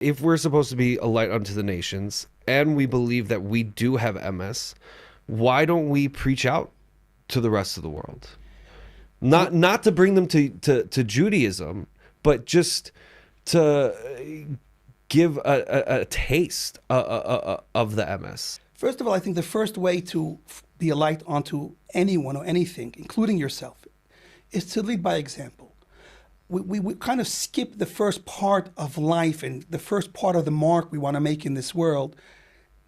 If we're supposed to be a light unto the nations, and we believe that we do have MS, why don't we preach out to the rest of the world? Not to bring them to Judaism, but just to give a taste of the MS. First of all, I think the first way to be a light onto anyone or anything, including yourself, is to lead by example. We kind of skip the first part of life and the first part of the mark we want to make in this world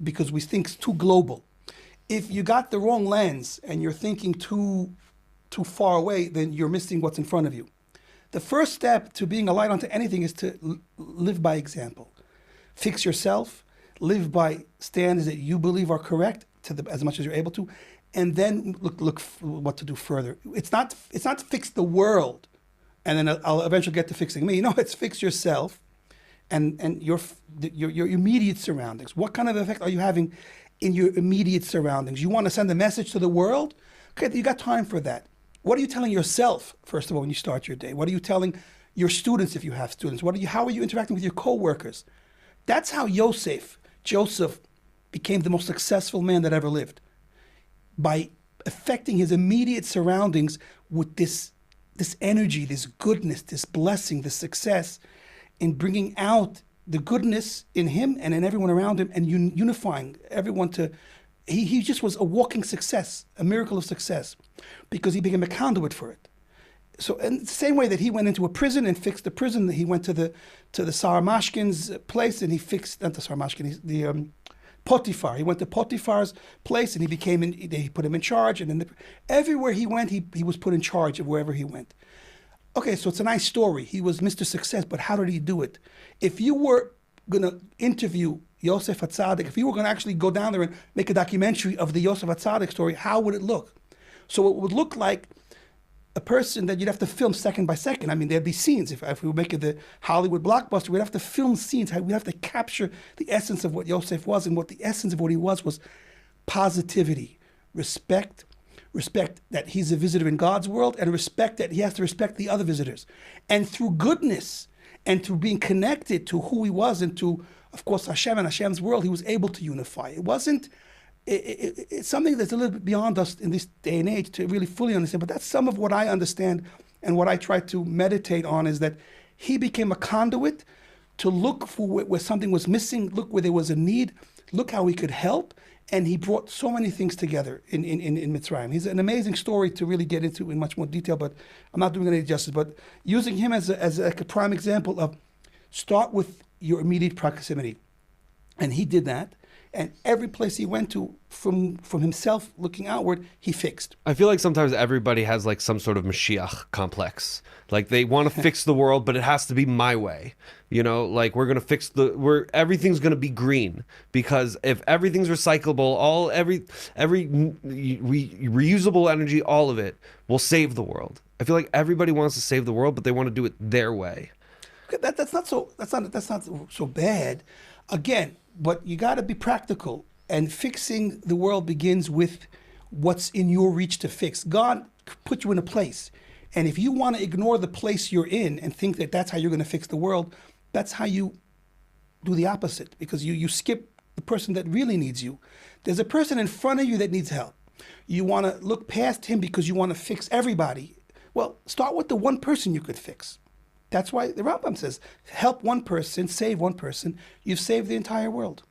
because we think it's too global. If you got the wrong lens and you're thinking too far away, then you're missing what's in front of you. The first step to being a light onto anything is to live by example. Fix yourself, live by standards that you believe are correct as much as you're able to, and then look what to do further. It's not to fix the world, and then I'll eventually get to fixing me. No, it's fix yourself and your immediate surroundings. What kind of effect are you having in your immediate surroundings? You want to send a message to the world? Okay, you got time for that. What are you telling yourself, first of all, when you start your day? What are you telling your students if you have students? How are you interacting with your co-workers? That's how Joseph became the most successful man that ever lived, by affecting his immediate surroundings with this energy, this goodness, this blessing, this success, in bringing out the goodness in him and in everyone around him, and unifying everyone to. He just was a walking success, a miracle of success, because he became a conduit for it. So in the same way that he went into a prison and fixed the prison, he went to the Sarmashkin's place and he fixed, not the Sarmashkin, the Potiphar. He went to Potiphar's place and they put him in charge. And then everywhere he went, he was put in charge of wherever he went. Okay, so it's a nice story. He was Mr. Success, but how did he do it? If you were going to interview Yosef HaTzadik, if you were going to actually go down there and make a documentary of the Yosef HaTzadik story, how would it look? So it would look like a person that you'd have to film second by second. I mean, there'd be scenes. If we were making the Hollywood blockbuster, we'd have to film scenes. We'd have to capture the essence of what Yosef was, and what the essence of what he was positivity, respect that he's a visitor in God's world, and respect that he has to respect the other visitors. And through goodness and through being connected to who he was and to, of course, Hashem and Hashem's world, he was able to unify. It wasn't, it's something that's a little bit beyond us in this day and age to really fully understand, but that's some of what I understand and what I try to meditate on, is that he became a conduit to look for where something was missing, look where there was a need, look how he could help, and he brought so many things together in Mitzrayim. He's an amazing story to really get into in much more detail, but I'm not doing any justice. But using him as a prime example of start with your immediate proximity. And he did that. And every place he went to, from himself looking outward, he fixed. I feel like sometimes everybody has like some sort of mashiach complex. Like they want to fix the world, but it has to be my way. You know, like we're going to fix everything's going to be green, because if everything's recyclable, every reusable energy, all of it will save the world. I feel like everybody wants to save the world, but they want to do it their way. That's not so bad. Again, but you got to be practical, and fixing the world begins with what's in your reach to fix. God put you in a place, and if you want to ignore the place you're in and think that that's how you're going to fix the world, that's how you do the opposite, because you skip the person that really needs you. There's a person in front of you that needs help. You want to look past him because you want to fix everybody. Well, start with the one person you could fix. That's why the Rambam says, help one person, save one person, you've saved the entire world.